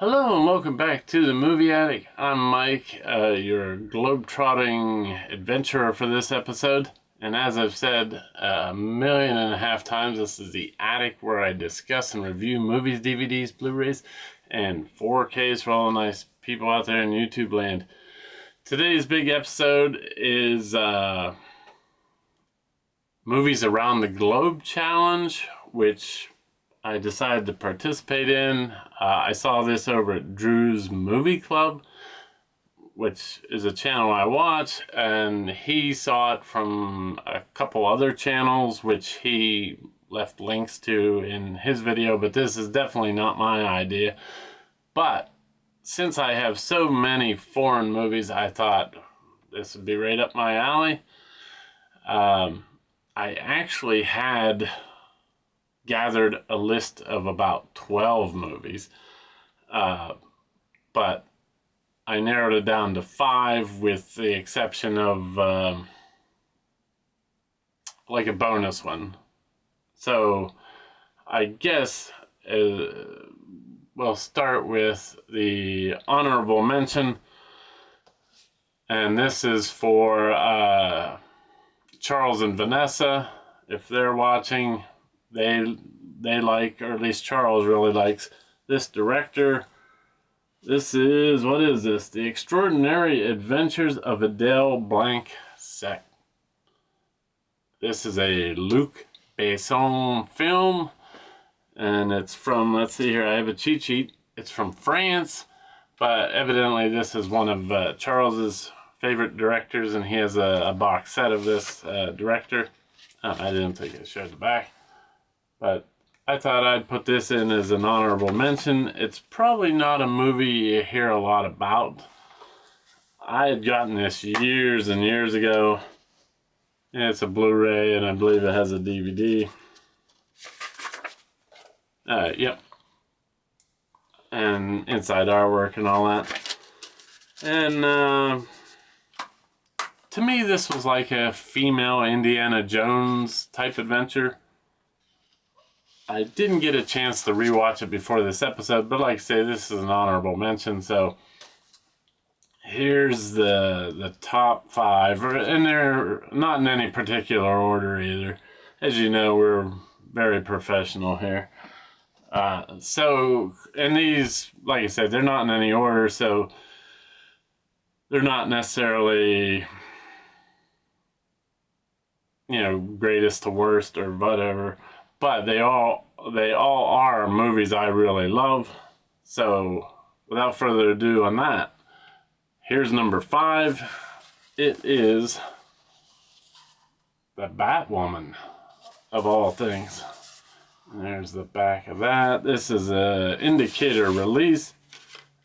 Hello and welcome back to the Movie Attic. I'm Mike, your globe-trotting adventurer for this episode. And as I've said 1.5 million times, this is the attic where I discuss and review movies, DVDs, Blu-Rays, and 4Ks for all the nice people out there in YouTube land. Today's big episode is Movies Around the Globe Challenge, which I decided to participate in. I saw this over at Drew's Movie Club, which is a channel I watch, and he saw it from a couple other channels, which he left links to in his video, but this is definitely not my idea. But since I have so many foreign movies, I thought this would be right up my alley. I actually had gathered a list of about 12 movies, but I narrowed it down to 5 with the exception of like a bonus one. So I guess we'll start with the honorable mention, and this is for Charles and Vanessa. If they're watching, they like, or at least Charles really likes, this director. This is, what is this? The Extraordinary Adventures of Adele Blanc Sec. This is a Luc Besson film, and it's from, let's see here, I have a cheat sheet. It's from France, but evidently this is one of Charles's favorite directors, and he has a box set of this director. I didn't think I showed the back, but I thought I'd put this in as an honorable mention. It's probably not a movie you hear a lot about. I had gotten this years and years ago. It's a Blu-ray, and I believe it has a DVD. Yep. And inside artwork and all that. And to me, this was like a female Indiana Jones type adventure. I didn't get a chance to rewatch it before this episode, but like I say, this is an honorable mention. So here's the top 5, and they're not in any particular order either. As you know, we're very professional here. So, and these, like I said, they're not in any order, so they're not necessarily, you know, greatest to worst or whatever. But they all are movies I really love. So without further ado on that, here's number 5. It is the Batwoman, of all things. And there's the back of that. This is a indicator release.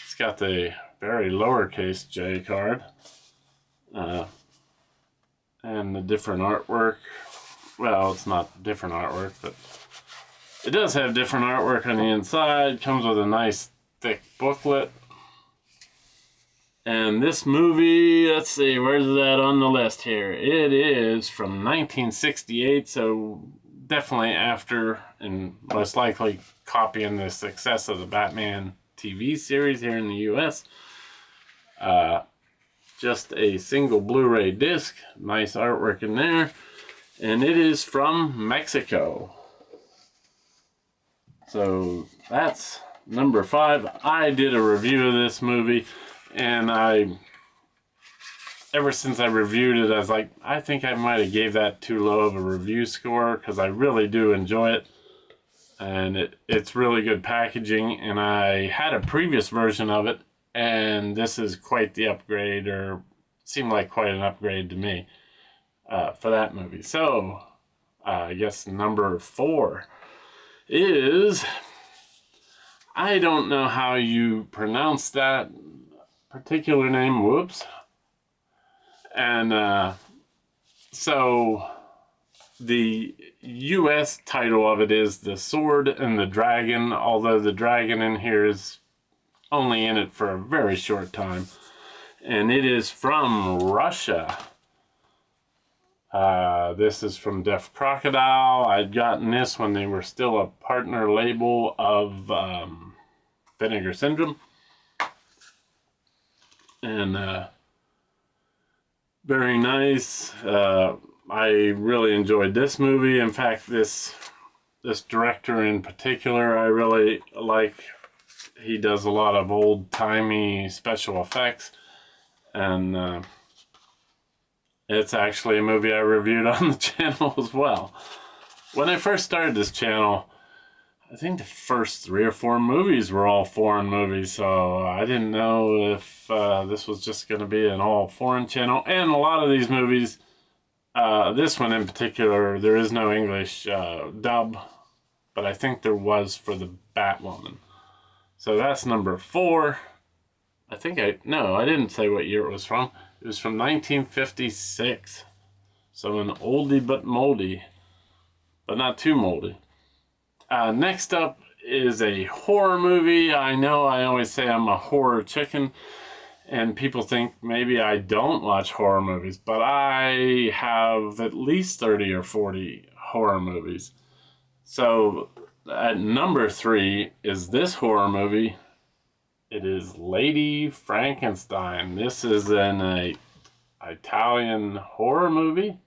It's got the very lowercase J card. And the different artwork. Well, it's not different artwork, but it does have different artwork on the inside. Comes with a nice thick booklet. And this movie, let's see, where's that on the list here? It is from 1968, so definitely after, and most likely copying the success of the Batman TV series here in the US. Just a single Blu-ray disc. Nice artwork in there. And it is from Mexico. So that's number 5. I did a review of this movie, and ever since I reviewed it, I was like, I think I might have gave that too low of a review score, because I really do enjoy it. And it's really good packaging, and I had a previous version of it, and this is quite the upgrade, or seemed like quite an upgrade to me. For that movie. So, I guess number 4 is, I don't know how you pronounce that particular name, whoops. And so the US title of it is The Sword and the Dragon, although the dragon in here is only in it for a very short time. And it is from Russia. This is from Deaf Crocodile. I'd gotten this when they were still a partner label of Vinegar Syndrome. And very nice. I really enjoyed this movie. In fact, this director in particular, I really like. He does a lot of old-timey special effects, and it's actually a movie I reviewed on the channel as well. When I first started this channel, I think the first 3 or 4 movies were all foreign movies, so I didn't know if this was just going to be an all foreign channel. And a lot of these movies, this one in particular, there is no English dub, but I think there was for the Batwoman. So that's number 4. I didn't say what year it was from. It was from 1956. So an oldie but moldy, but not too moldy. Next up is a horror movie. I know I always say I'm a horror chicken, and people think maybe I don't watch horror movies, but I have at least 30 or 40 horror movies. So at number 3 is this horror movie. It is Lady Frankenstein. This is an Italian horror movie.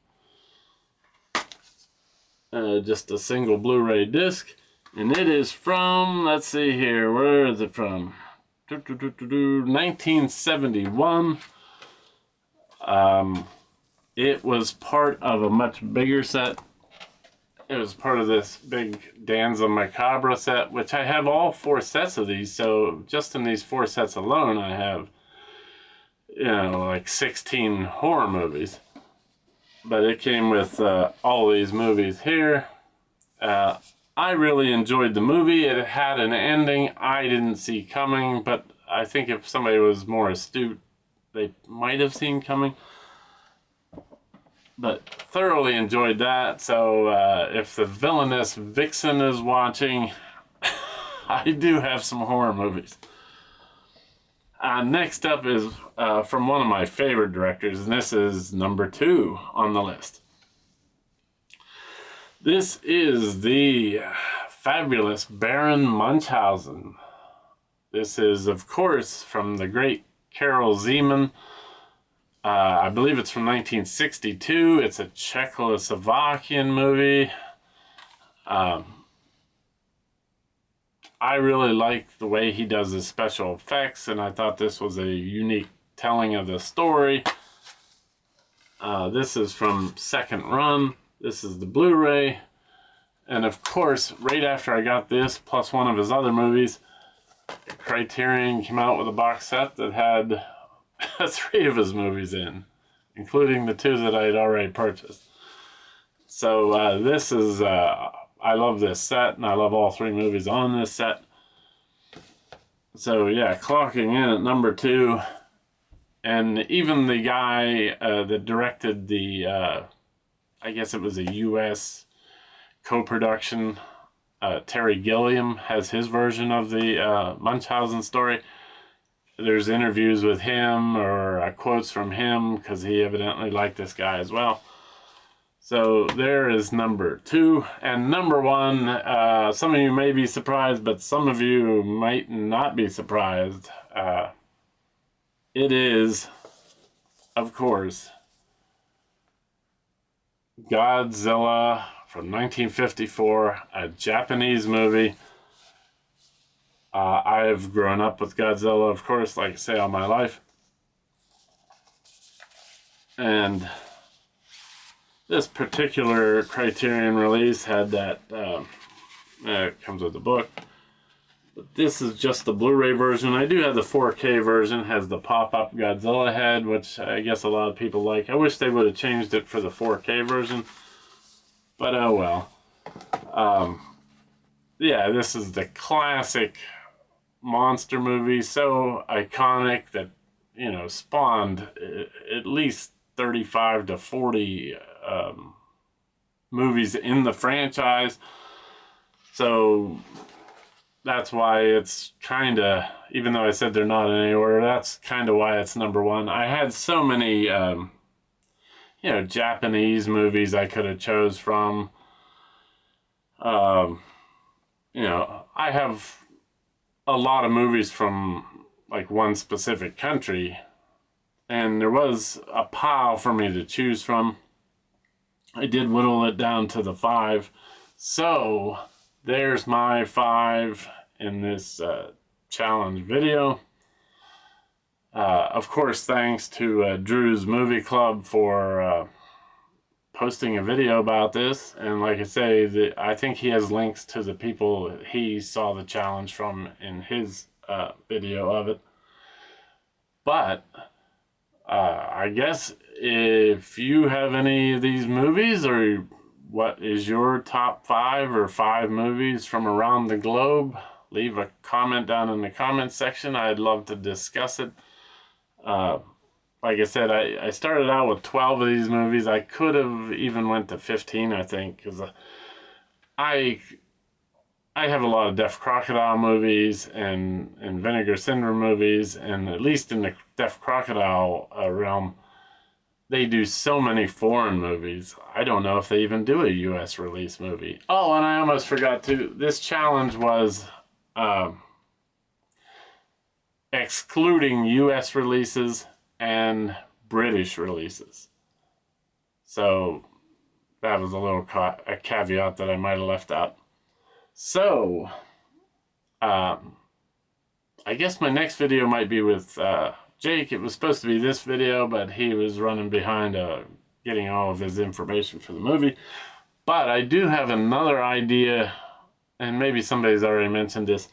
Just a single Blu-ray disc, and it is from, let's see here, where is it from? 1971. It was part of a much bigger set. It was part of this big Danza Macabre set, which I have all 4 sets of these, so just in these 4 sets alone I have, like 16 horror movies. But it came with all these movies here. I really enjoyed the movie. It had an ending I didn't see coming, but I think if somebody was more astute, they might have seen coming. But thoroughly enjoyed that. So if the villainous vixen is watching, I do have some horror movies. Next up is from one of my favorite directors, and this is number 2 on the list. This is the fabulous Baron Munchausen. This is, of course, from the great Karel Zeman. I believe it's from 1962. It's a Czechoslovakian movie. I really like the way he does his special effects, and I thought this was a unique telling of the story. This is from second run. This is the Blu-ray. And of course, right after I got this, plus one of his other movies, Criterion came out with a box set that had 3 of his movies in, including the 2 that I had already purchased. So this is... I love this set, and I love all 3 movies on this set. So yeah, clocking in at number 2. And even the guy that directed the, I guess it was a U.S. co-production, Terry Gilliam, has his version of the Munchausen story. There's interviews with him or quotes from him, because he evidently liked this guy as well. So there is number 2. And number 1, some of you may be surprised, but some of you might not be surprised. It is, of course, Godzilla from 1954, a Japanese movie. I've grown up with Godzilla, of course, like I say, all my life. And this particular Criterion release had that, it comes with the book, but this is just the Blu-ray version. I do have the 4K version, has the pop-up Godzilla head, which I guess a lot of people like. I wish they would have changed it for the 4K version, but oh well. Yeah, this is the classic monster movie, so iconic that, spawned at least 35 to 40 movies in the franchise. So that's why it's kind of, even though I said they're not in any order, that's kind of why it's number 1. I had so many Japanese movies I could have chose from. I have a lot of movies from like one specific country, and there was a pile for me to choose from. I did whittle it down to the 5. So there's my 5 in this challenge video. Of course, thanks to Drew's Movie Club for posting a video about this. And like I say, I think he has links to the people he saw the challenge from in his video of it. But I guess if you have any of these movies, or what is your top 5 or 5 movies from around the globe, leave a comment down in the comments section. I'd love to discuss it. Like I said, I started out with 12 of these movies. I could have even went to 15, I think, because I have a lot of Deaf Crocodile movies and Vinegar Syndrome movies, and at least in the Deaf Crocodile realm, they do so many foreign movies. I don't know if they even do a U.S. release movie. Oh, and I almost forgot to, this challenge was excluding U.S. releases and British releases. So that was a little a caveat that I might have left out. So I guess my next video might be with Jake. It was supposed to be this video, but he was running behind getting all of his information for the movie. But I do have another idea, and maybe somebody's already mentioned this,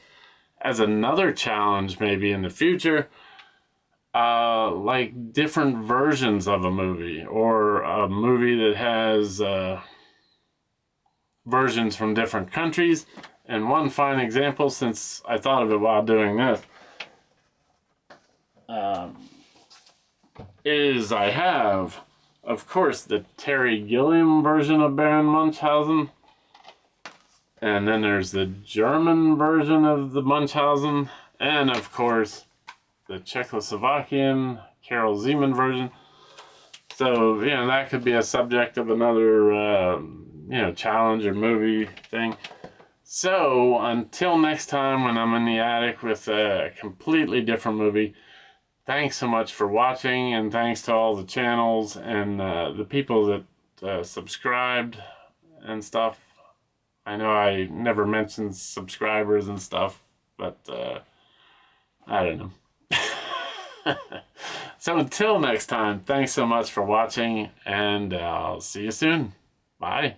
as another challenge maybe in the future. Like different versions of a movie, or a movie that has versions from different countries. And one fine example, since I thought of it while doing this, is I have, of course, the Terry Gilliam version of Baron Munchausen, and then there's the German version of the Munchausen, and of course the Czechoslovakian Carol Zeman version. So, you know, that could be a subject of another, challenge or movie thing. So, until next time when I'm in the attic with a completely different movie, thanks so much for watching, and thanks to all the channels and the people that subscribed and stuff. I know I never mentioned subscribers and stuff, but I don't know. So until next time, thanks so much for watching, and I'll see you soon. Bye.